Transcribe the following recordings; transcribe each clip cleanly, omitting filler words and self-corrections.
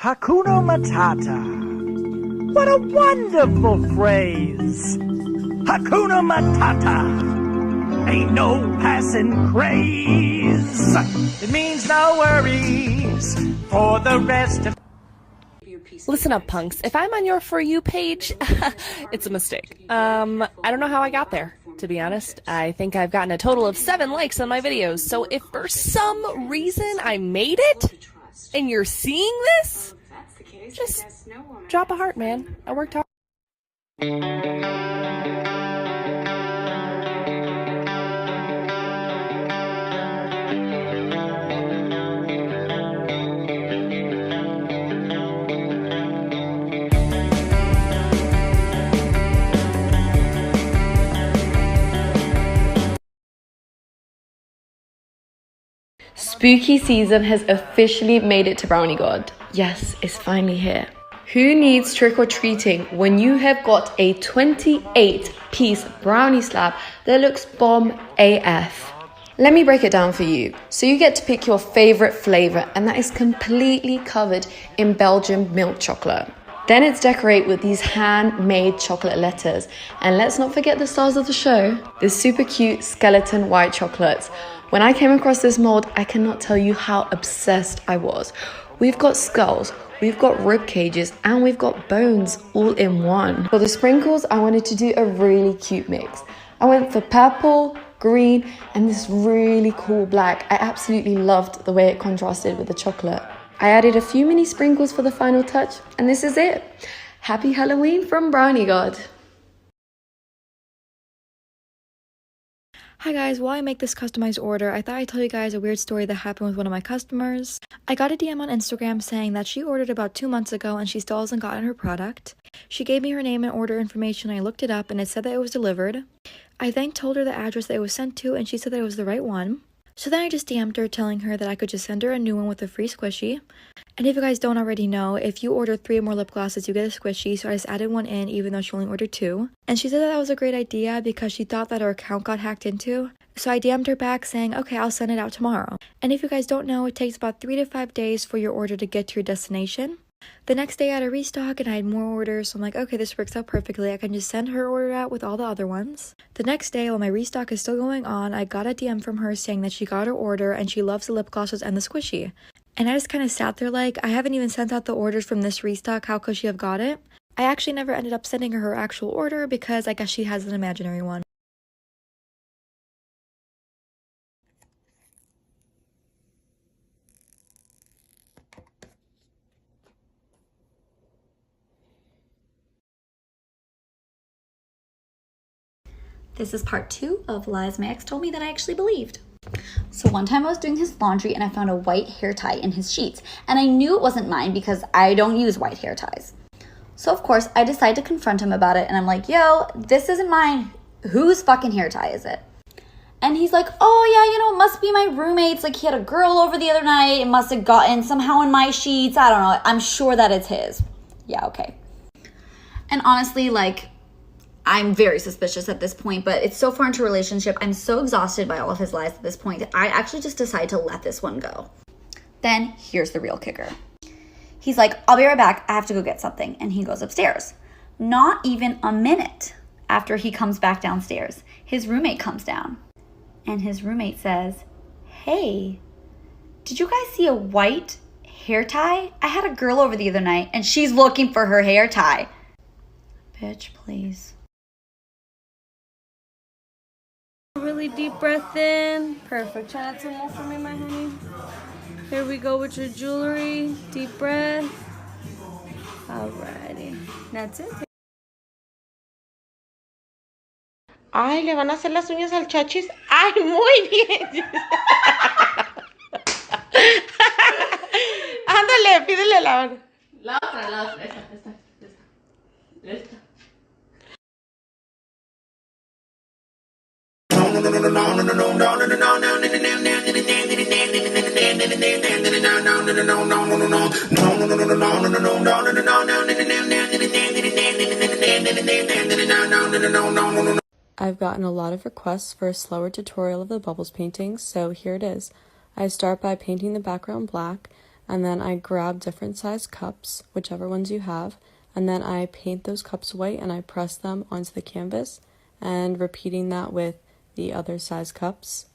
Hakuna Matata. What a wonderful phrase. Hakuna Matata. Ain't no passing craze. It means no worries for the rest of... Listen up, punks. If I'm on your For You page, it's a mistake. I don't know how I got there, to be honest. I think I've gotten a total of 7 likes on my videos, so if for some reason I made it, and you're seeing this, just drop a heart, man. I worked hard. Spooky season has officially made it to Brownie God. Yes, it's finally here. Who needs trick-or-treating when you have got a 28-piece brownie slab that looks bomb AF? Let me break it down for you. So you get to pick your favorite flavor, and that is completely covered in Belgian milk chocolate. Then it's decorated with these handmade chocolate letters. And let's not forget the stars of the show, the super cute skeleton white chocolates. When I came across this mold, I cannot tell you how obsessed I was. We've got skulls, we've got rib cages, and we've got bones all in one. For the sprinkles, I wanted to do a really cute mix. I went for purple, green, and this really cool black. I absolutely loved the way it contrasted with the chocolate. I added a few mini sprinkles for the final touch, and this is it. Happy Halloween from Brownie God. Hi guys, while I make this customized order, I thought I'd tell you guys a weird story that happened with one of my customers. I got a DM on Instagram saying that she ordered about 2 months ago and she still hasn't gotten her product. She gave me her name and order information. I looked it up and it said that it was delivered. I then told her the address that it was sent to and she said that it was the right one. So then I just DM'd her telling her that I could just send her a new one with a free squishy. And if you guys don't already know, if you order 3 or more lip glosses, you get a squishy, so I just added one in even though she only ordered 2. And she said that was a great idea because she thought that her account got hacked into. So I DM'd her back saying, okay, I'll send it out tomorrow. And if you guys don't know, it takes about 3 to 5 days for your order to get to your destination. The next day I had a restock and I had more orders, so I'm like, okay, this works out perfectly. I can just send her order out with all the other ones. The next day, while my restock is still going on, I got a DM from her saying that she got her order and she loves the lip glosses and the squishy. And I just kind of sat there like, I haven't even sent out the orders from this restock, how could she have got it? I actually never ended up sending her actual order because I guess she has an imaginary one. This is part 2 of lies my ex told me that I actually believed. So one time I was doing his laundry and I found a white hair tie in his sheets. And I knew it wasn't mine because I don't use white hair ties. So of course I decided to confront him about it and I'm like, yo, this isn't mine. Whose fucking hair tie is it? And he's like, oh yeah, you know, it must be my roommate's. Like he had a girl over the other night. It must have gotten somehow in my sheets. I don't know. I'm sure that it's his. Yeah, okay. And honestly, like, I'm very suspicious at this point, but it's so far into a relationship. I'm so exhausted by all of his lies at this point that I actually just decided to let this one go. Then here's the real kicker. He's like, I'll be right back. I have to go get something. And he goes upstairs. Not even a minute after he comes back downstairs, his roommate comes down. And his roommate says, hey, did you guys see a white hair tie? I had a girl over the other night and she's looking for her hair tie. Bitch, please. Really deep breath in. Perfect. Try not to move for me, my honey. Here we go with your jewelry. Deep breath. Alrighty. That's it. Ay, le van a hacer las uñas al chachis. Ay, muy bien. Ándale, pídele la otra. La otra, esta. I've gotten a lot of requests for a slower tutorial of the bubbles painting, so here it is. I start by painting the background black, and then I grab different size cups, whichever ones you have, and then I paint those cups white and I press them onto the canvas, and repeating that with the other size cups.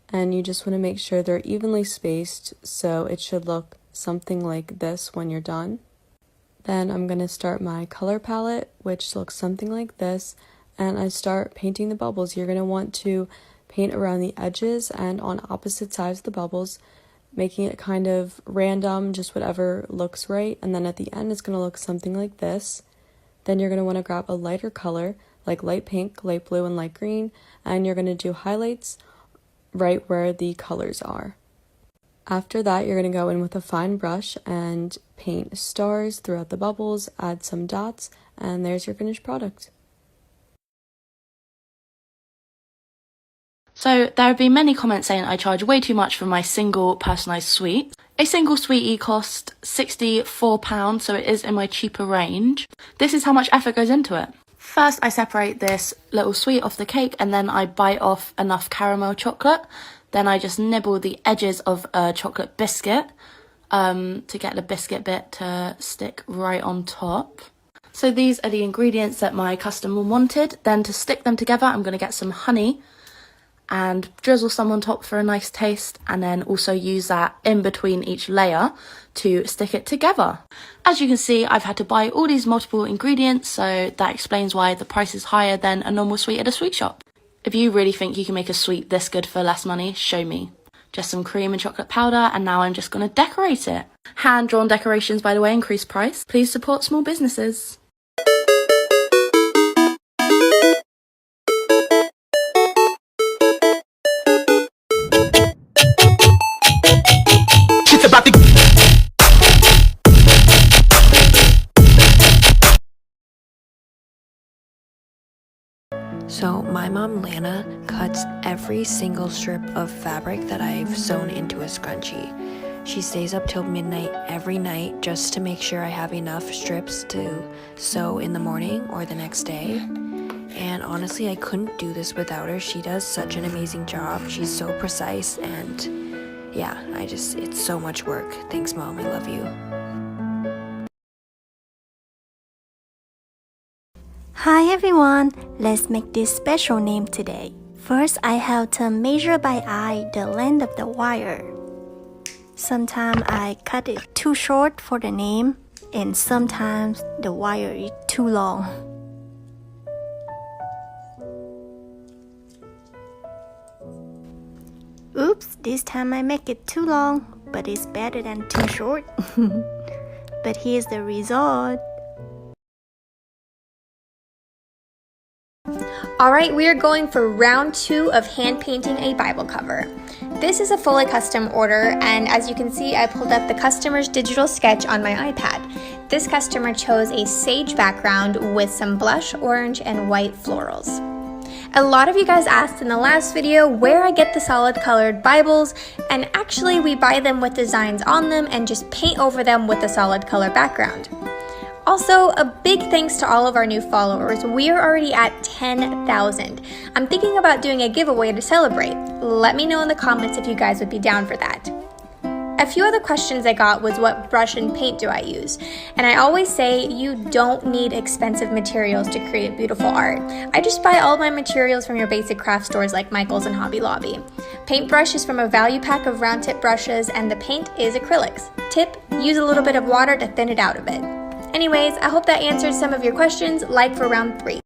And you just want to make sure they're evenly spaced, so it should look something like this when you're done. Then I'm going to start my color palette, which looks something like this, and I start painting the bubbles. You're going to want to paint around the edges and on opposite sides of the bubbles, making it kind of random, just whatever looks right. And then at the end, it's going to look something like this. Then you're going to want to grab a lighter color, like light pink, light blue, and light green, and you're going to do highlights right where the colors are. After that, you're going to go in with a fine brush and paint stars throughout the bubbles, add some dots, and there's your finished product. So there have been many comments saying I charge way too much for my single personalised suite. A single sweetie cost £64, so it is in my cheaper range. This is how much effort goes into it. First, I separate this little sweet off the cake, and then I bite off enough caramel chocolate. Then I just nibble the edges of a chocolate biscuit to get the biscuit bit to stick right on top. So these are the ingredients that my customer wanted. Then to stick them together, I'm going to get some honey and drizzle some on top for a nice taste, and then also use that in between each layer to stick it together. As you can see, I've had to buy all these multiple ingredients, so that explains why the price is higher than a normal sweet at a sweet shop. If you really think you can make a sweet this good for less money, show me. Just some cream and chocolate powder, and now I'm just going to decorate it. Hand-drawn decorations, by the way, increase price. Please support small businesses. So my mom Lana cuts every single strip of fabric that I've sewn into a scrunchie. She stays up till midnight every night just to make sure I have enough strips to sew in the morning or the next day. And honestly, I couldn't do this without her. She does such an amazing job. She's so precise, and yeah, it's so much work. Thanks, Mom. I love you. Hi everyone, let's make this special name today. First, I have to measure by eye the length of the wire. Sometimes I cut it too short for the name, and sometimes the wire is too long. Oops, this time I make it too long, but it's better than too short. But here's the result. Alright, we are going for round 2 of hand painting a Bible cover. This is a fully custom order, and as you can see, I pulled up the customer's digital sketch on my iPad. This customer chose a sage background with some blush, orange, and white florals. A lot of you guys asked in the last video where I get the solid colored Bibles, and actually we buy them with designs on them and just paint over them with a solid color background. Also, a big thanks to all of our new followers. We are already at 10,000. I'm thinking about doing a giveaway to celebrate. Let me know in the comments if you guys would be down for that. A few other questions I got was what brush and paint do I use? And I always say you don't need expensive materials to create beautiful art. I just buy all my materials from your basic craft stores like Michael's and Hobby Lobby. Paintbrush is from a value pack of round tip brushes, and the paint is acrylics. Tip, use a little bit of water to thin it out a bit. Anyways, I hope that answered some of your questions. Like for round 3.